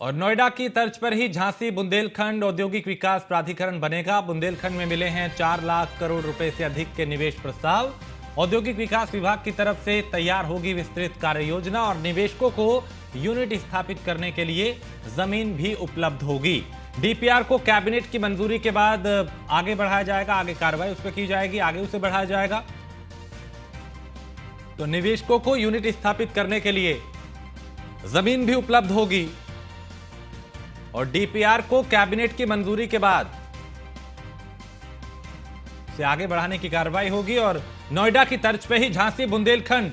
और नोएडा की तर्ज पर ही झांसी बुंदेलखंड औद्योगिक विकास प्राधिकरण बनेगा। बुंदेलखंड में मिले हैं 4 लाख करोड़ रुपए से अधिक के निवेश प्रस्ताव। औद्योगिक विकास विभाग की तरफ से तैयार होगी विस्तृत कार्य योजना और निवेशकों को यूनिट स्थापित करने के लिए जमीन भी उपलब्ध होगी। डीपीआर को कैबिनेट की मंजूरी के बाद आगे बढ़ाया जाएगा, आगे कार्रवाई उस पर की जाएगी, आगे उसे बढ़ाया जाएगा। तो निवेशकों को यूनिट स्थापित करने के लिए जमीन भी उपलब्ध होगी और डीपीआर को कैबिनेट की मंजूरी के बाद से आगे बढ़ाने की कार्रवाई होगी। और नोएडा की तर्ज पे ही झांसी बुंदेलखंड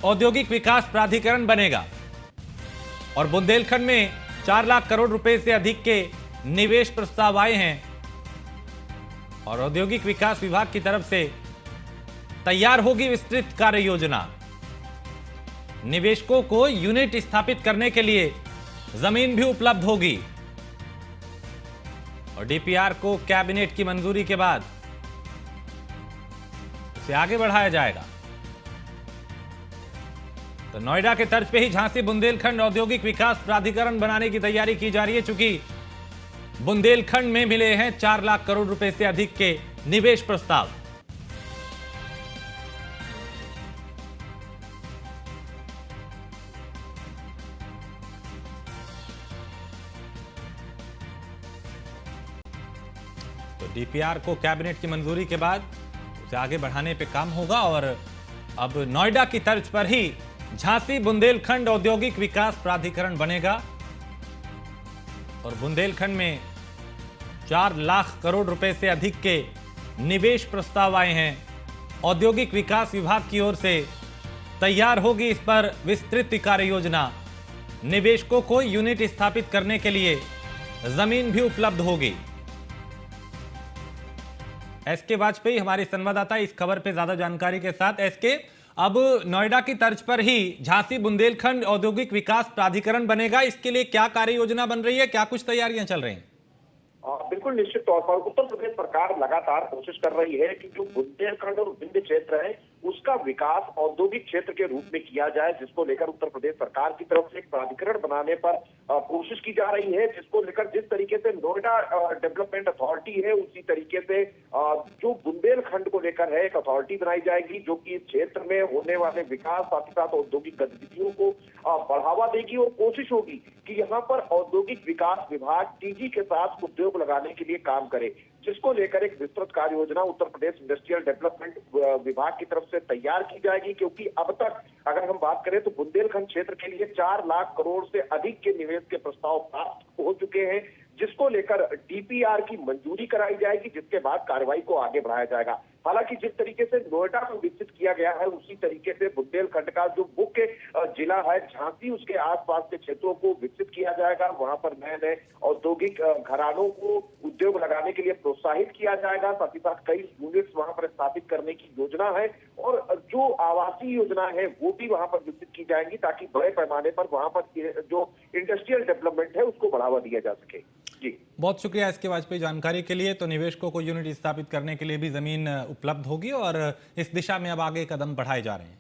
औद्योगिक विकास प्राधिकरण बनेगा और बुंदेलखंड में 4 लाख करोड़ रुपए से अधिक के निवेश प्रस्ताव आए हैं और औद्योगिक विकास विभाग की तरफ से तैयार होगी विस्तृत कार्य योजना। निवेशकों को यूनिट स्थापित करने के लिए जमीन भी उपलब्ध होगी और डीपीआर को कैबिनेट की मंजूरी के बाद उसे आगे बढ़ाया जाएगा। तो नोएडा के तर्ज पे ही झांसी बुंदेलखंड औद्योगिक विकास प्राधिकरण बनाने की तैयारी की जा रही है, चूंकि बुंदेलखंड में मिले हैं 4 लाख करोड़ रुपए से अधिक के निवेश प्रस्ताव। तो डीपीआर को कैबिनेट की मंजूरी के बाद उसे आगे बढ़ाने पे काम होगा और अब नोएडा की तर्ज पर ही झांसी बुंदेलखंड औद्योगिक विकास प्राधिकरण बनेगा और बुंदेलखंड में 4 लाख करोड़ रुपए से अधिक के निवेश प्रस्ताव आए हैं। औद्योगिक विकास विभाग की ओर से तैयार होगी इस पर विस्तृत कार्य योजना। निवेशकों को यूनिट स्थापित करने के लिए जमीन भी उपलब्ध होगी। एसके वाजपेयी हमारे संवाददाता इस खबर पे ज्यादा जानकारी के साथ। एसके, अब नोएडा की तर्ज पर ही झांसी बुंदेलखंड औद्योगिक विकास प्राधिकरण बनेगा, इसके लिए क्या कार्य योजना बन रही है, क्या कुछ तैयारियां चल रही हैं? बिल्कुल निश्चित तौर पर उत्तर प्रदेश सरकार लगातार कोशिश कर रही है कि जो बुंदेलखंड और विंध्य क्षेत्र है उसका विकास औद्योगिक क्षेत्र के रूप में किया जाए, जिसको लेकर उत्तर प्रदेश सरकार की तरफ से एक प्राधिकरण बनाने पर कोशिश की जा रही है। जिसको लेकर जिस तरीके से नोएडा डेवलपमेंट अथॉरिटी है उसी तरीके से जो बुंदेलखंड को लेकर है एक अथॉरिटी बनाई जाएगी, जो कि इस क्षेत्र में होने वाले विकास साथ ही साथ औद्योगिक गतिविधियों को बढ़ावा देगी और कोशिश होगी कि यहाँ पर औद्योगिक विकास विभाग टीजी के साथ उद्योग लगाने के लिए काम करे, जिसको लेकर एक विस्तृत कार्य योजना उत्तर प्रदेश इंडस्ट्रियल डेवलपमेंट विभाग की तरफ से तैयार की जाएगी। क्योंकि अब तक अगर हम बात करें तो बुंदेलखंड क्षेत्र के लिए 4 लाख करोड़ से अधिक के निवेश के प्रस्ताव प्राप्त हो चुके हैं, जिसको लेकर डीपीआर की मंजूरी कराई जाएगी, जिसके बाद कार्रवाई को आगे बढ़ाया जाएगा। हालांकि जिस तरीके से नोएडा को विकसित किया गया है उसी तरीके से बुंदेलखंड का जो मुख्य जिला है झांसी, उसके आसपास के क्षेत्रों को विकसित किया जाएगा। वहां पर नए नए औद्योगिक घरानों को उद्योग लगाने के लिए प्रोत्साहित किया जाएगा। साथ ही साथ कई यूनिट्स वहां पर स्थापित करने की योजना है और जो आवासीय योजना है वो भी वहां पर विकसित की जाएंगी, ताकि बड़े पैमाने पर वहां पर जो इंडस्ट्रियल डेवलपमेंट है उसको बढ़ावा दिया जा सके। जी, बहुत शुक्रिया एसके वाजपेयी जानकारी के लिए। तो निवेशकों को यूनिट स्थापित करने के लिए भी जमीन उपलब्ध होगी और इस दिशा में अब आगे कदम बढ़ाए जा रहे हैं।